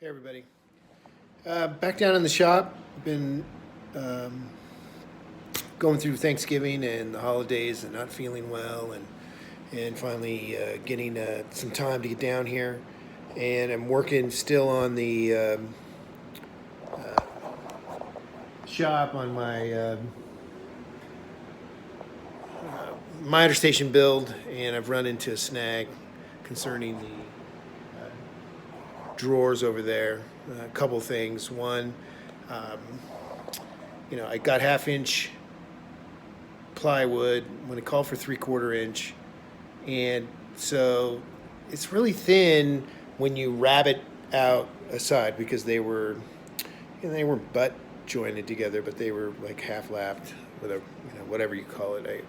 Hey everybody. Back down in the shop. Been um, going through Thanksgiving and the holidays and not feeling well and finally getting some time to get down here. And I'm working still on the shop on my miter station build, and I've run into a snag concerning the drawers over there. A couple things. One, um, I got half-inch plywood when it called for 3/4 inch, and so it's really thin when you rabbet out a side because they weren't butt jointed together, but they were like half lapped with a whatever you call it, a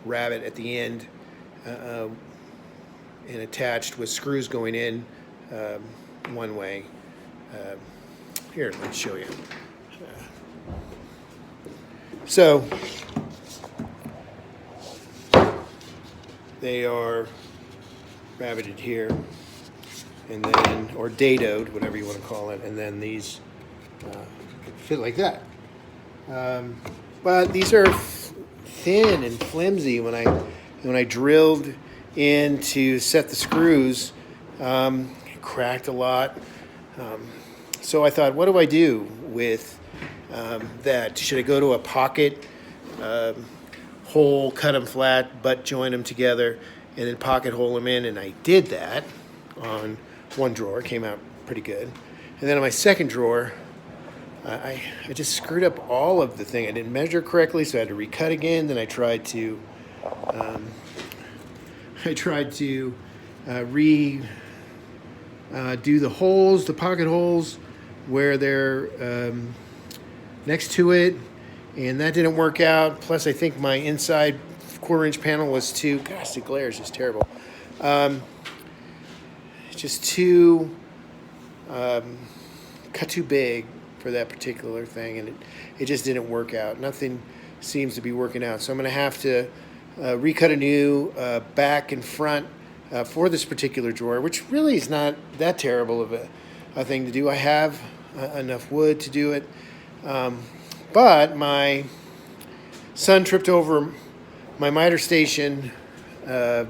rabbet at the end, uh, and attached with screws going in one way. Um, Here, let me show you. So they are rabbited here, and then, or dadoed, whatever you want to call it, and then these fit like that. But these are thin and flimsy. When I drilled in to set the screws, it cracked a lot. So I thought, what do I do with that? Should I go to a pocket hole, cut them flat, butt join them together, and then pocket hole them in? And I did that on one drawer. It came out pretty good. And then on my second drawer, I just screwed up all of the thing. I didn't measure correctly, so I had to recut again. Then I tried to do the holes, the pocket holes, where they're next to it, and that didn't work out. Plus, I think my inside 1/4 inch panel was too. Gosh, the glare is just terrible. Just too cut too big for that particular thing, and it just didn't work out. Nothing seems to be working out, so I'm going to have to recut a new back and front for this particular drawer, which really is not that terrible of a thing to do. I have enough wood to do it, but my son tripped over my miter station. I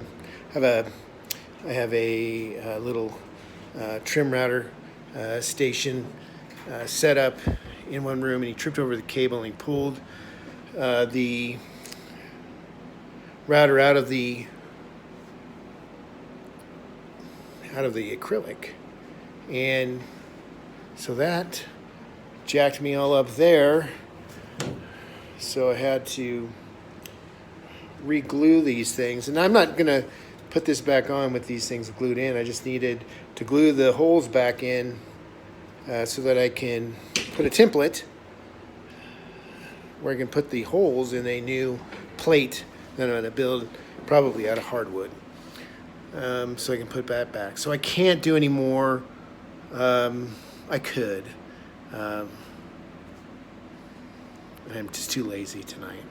have a little trim router station set up in one room, and he tripped over the cable and he pulled the router out of the acrylic, and so that jacked me all up there. So I had to re-glue these things, and I'm not gonna put this back on with these things glued in. I just needed to glue the holes back in so that I can put a template where I can put the holes in a new plate that I'm going to build, probably out of hardwood, so I can put that back. So I can't do any more. I could. I'm just too lazy tonight.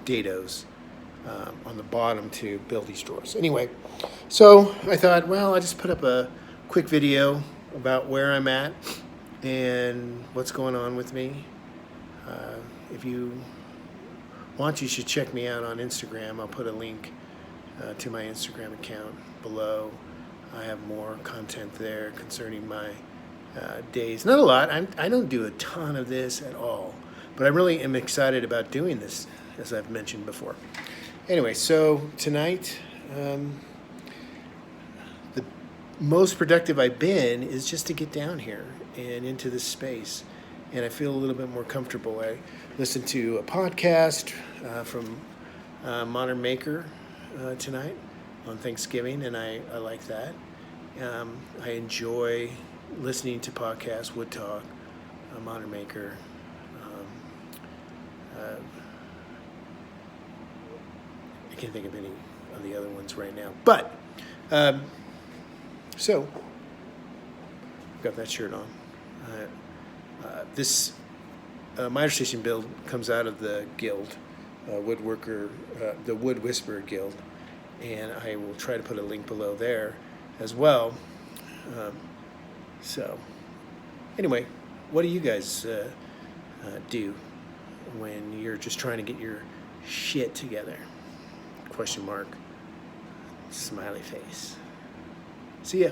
Dados on the bottom to build these drawers. Anyway, so I thought, well, I'll just put up a quick video about where I'm at and what's going on with me. If you want, you should check me out on Instagram. I'll put a link to my Instagram account below. I have more content there concerning my days. Not a lot. I don't do a ton of this at all, but I really am excited about doing this, as I've mentioned before. Anyway, so tonight, the most productive I've been is just to get down here and into this space, and I feel a little bit more comfortable. I listened to a podcast from Modern Maker tonight on Thanksgiving, and I like that. I enjoy listening to podcasts, Wood Talk, Modern Maker. I can't think of any of the other ones right now, but so I've got that shirt on. This miter station build comes out of the guild, woodworker, the Wood Whisperer Guild, and I will try to put a link below there as well. So, anyway, what do you guys do when you're just trying to get your shit together? Question mark. Smiley face. See ya.